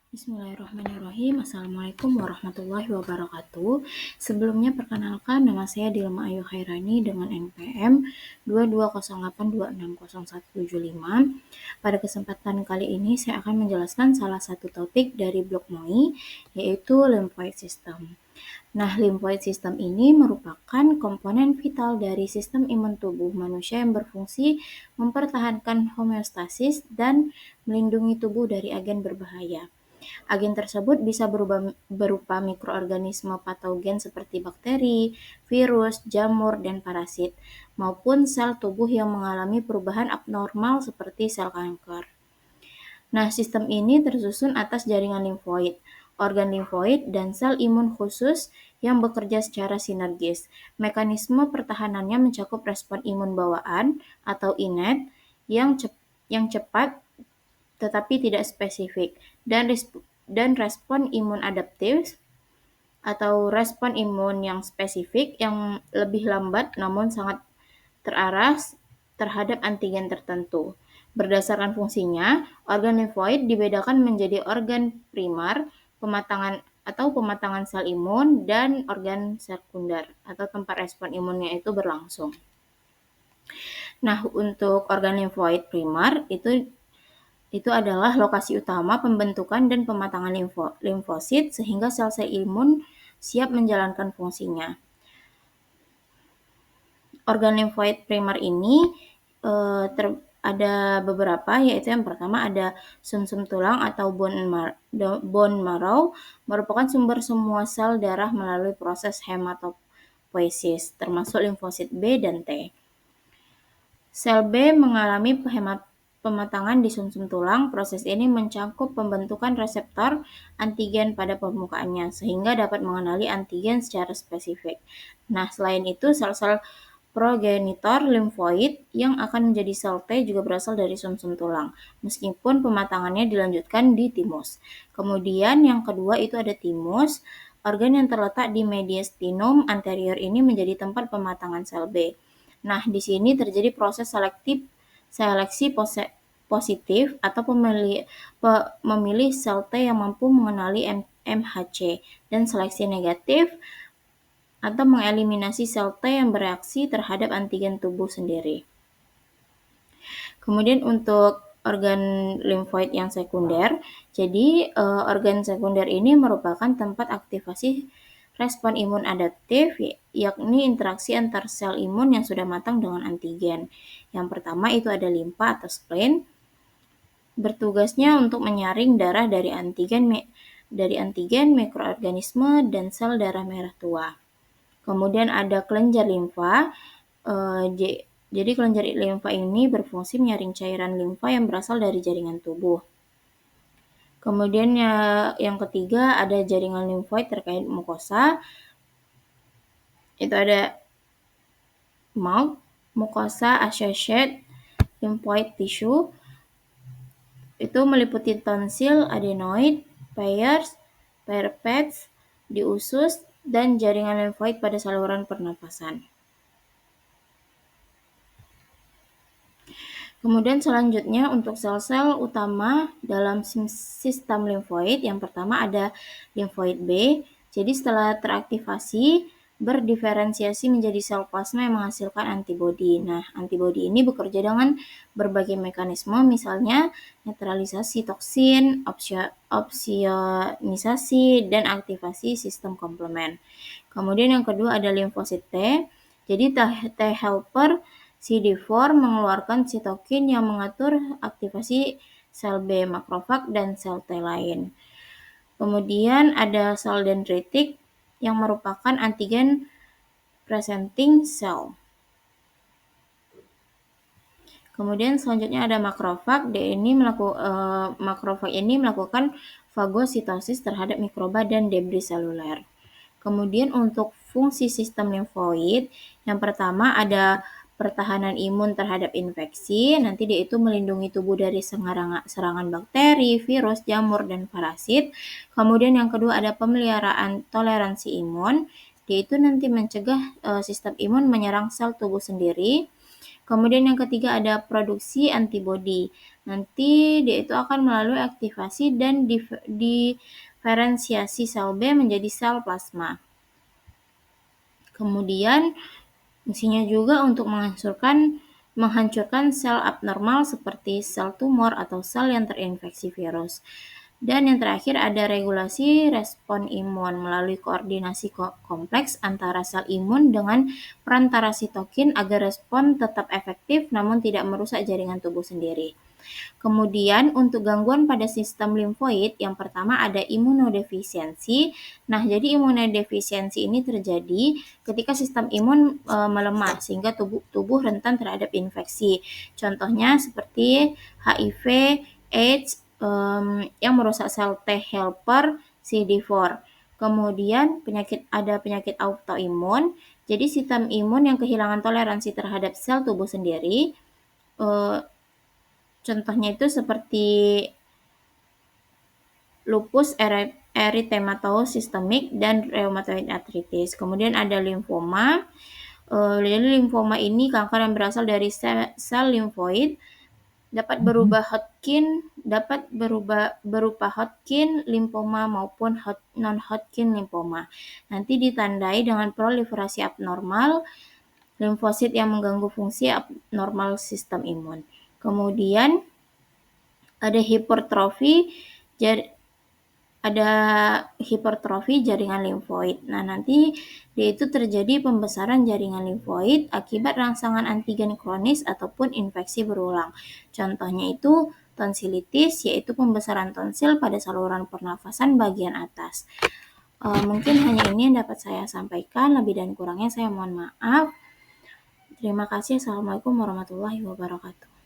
Bismillahirrahmanirrahim. Assalamualaikum warahmatullahi wabarakatuh. Sebelumnya perkenalkan, nama saya Dilma Ayu Khairani dengan NPM 2208260175. Pada kesempatan kali ini saya akan menjelaskan salah satu topik dari blog MOI, yaitu lymphoid system. Nah, lymphoid system ini merupakan komponen vital dari sistem imun tubuh manusia yang berfungsi mempertahankan homeostasis dan melindungi tubuh dari agen berbahaya. Agen tersebut bisa berupa mikroorganisme patogen seperti bakteri, virus, jamur, dan parasit, maupun sel tubuh yang mengalami perubahan abnormal seperti sel kanker. Nah, sistem ini tersusun atas jaringan limfoid, organ limfoid, dan sel imun khusus yang bekerja secara sinergis. Mekanisme pertahanannya mencakup respon imun bawaan atau innate yang cepat tetapi tidak spesifik, dan respon imun adaptif atau respon imun yang spesifik yang lebih lambat namun sangat terarah terhadap antigen tertentu. Berdasarkan fungsinya, organ limfoid dibedakan menjadi organ primar, pematangan sel imun, dan organ sekunder atau tempat respon imunnya itu berlangsung. Nah, untuk organ limfoid primar itu adalah lokasi utama pembentukan dan pematangan limfosit sehingga sel-sel imun siap menjalankan fungsinya. Organ limfoid primar ini ada beberapa, yaitu yang pertama ada sumsum tulang atau bone marrow, merupakan sumber semua sel darah melalui proses hematopoiesis, termasuk limfosit B dan T. Sel B mengalami pematangan di sumsum tulang. Proses ini mencakup pembentukan reseptor antigen pada permukaannya, sehingga dapat mengenali antigen secara spesifik. Nah, selain itu, sel-sel progenitor limfoid yang akan menjadi sel T juga berasal dari sumsum tulang, meskipun pematangannya dilanjutkan di timus. Kemudian yang kedua itu ada timus. Organ yang terletak di mediastinum anterior ini menjadi tempat pematangan sel B. Nah, di sini terjadi proses seleksi positif atau memilih sel T yang mampu mengenali MHC, dan seleksi negatif atau mengeliminasi sel T yang bereaksi terhadap antigen tubuh sendiri. Kemudian untuk organ limfoid yang sekunder, jadi organ sekunder ini merupakan tempat aktivasi respon imun adaptif, yakni interaksi antar sel imun yang sudah matang dengan antigen. Yang pertama itu ada limfa atau spleen, bertugasnya untuk menyaring darah dari antigen, mikroorganisme, dan sel darah merah tua. Kemudian ada kelenjar limfa. Jadi kelenjar limfa ini berfungsi menyaring cairan limfa yang berasal dari jaringan tubuh. Kemudian yang ketiga ada jaringan limfoid terkait mukosa. Itu ada mouth, mucosa associated lymphoid tissue. Itu meliputi tonsil, adenoid, pairs, pads di usus, dan jaringan limfoid pada saluran pernapasan. Kemudian selanjutnya untuk sel-sel utama dalam sistem limfoid, yang pertama ada limfoid B. Jadi setelah teraktivasi, berdiferensiasi menjadi sel plasma yang menghasilkan antibodi. Nah, antibodi ini bekerja dengan berbagai mekanisme, misalnya netralisasi toksin, opsionisasi, dan aktivasi sistem komplement. Kemudian yang kedua ada limfosit T. Jadi T helper CD4 mengeluarkan sitokin yang mengatur aktivasi sel B makrofag dan sel T lain. Kemudian ada sel dendritik yang merupakan antigen presenting cell. Kemudian selanjutnya ada makrofag. Makrofag ini melakukan fagositosis terhadap mikroba dan debris seluler. Kemudian untuk fungsi sistem limfoid, yang pertama ada pertahanan imun terhadap infeksi, nanti dia itu melindungi tubuh dari serangan bakteri, virus, jamur, dan parasit. Kemudian yang kedua ada pemeliharaan toleransi imun, dia itu nanti mencegah sistem imun menyerang sel tubuh sendiri. Kemudian yang ketiga ada produksi antibodi. Nanti dia itu akan melalui aktivasi dan diferensiasi sel B menjadi sel plasma. Kemudian fungsinya juga untuk menghancurkan sel abnormal seperti sel tumor atau sel yang terinfeksi virus. Dan yang terakhir ada regulasi respon imun melalui koordinasi kompleks antara sel imun dengan perantara sitokin agar respon tetap efektif namun tidak merusak jaringan tubuh sendiri. Kemudian untuk gangguan pada sistem limfoid, yang pertama ada imunodefisiensi. Nah, jadi imunodefisiensi ini terjadi ketika sistem imun melemah sehingga tubuh rentan terhadap infeksi. Contohnya seperti HIV, AIDS yang merusak sel T helper CD4. Kemudian ada penyakit autoimun. Jadi sistem imun yang kehilangan toleransi terhadap sel tubuh sendiri. Contohnya itu seperti lupus erythematosus sistemik dan rheumatoid arthritis. Kemudian ada limfoma. Jadi limfoma ini kanker yang berasal dari sel limfoid dapat berupa Hodgkin limfoma maupun non-Hodgkin limfoma. Nanti ditandai dengan proliferasi abnormal limfosit yang mengganggu fungsi abnormal sistem imun. Kemudian ada hipertrofi jaringan limfoid. Nah, nanti dia itu terjadi pembesaran jaringan limfoid akibat rangsangan antigen kronis ataupun infeksi berulang. Contohnya itu tonsilitis, yaitu pembesaran tonsil pada saluran pernafasan bagian atas. Mungkin hanya ini yang dapat saya sampaikan, lebih dan kurangnya saya mohon maaf. Terima kasih. Assalamualaikum warahmatullahi wabarakatuh.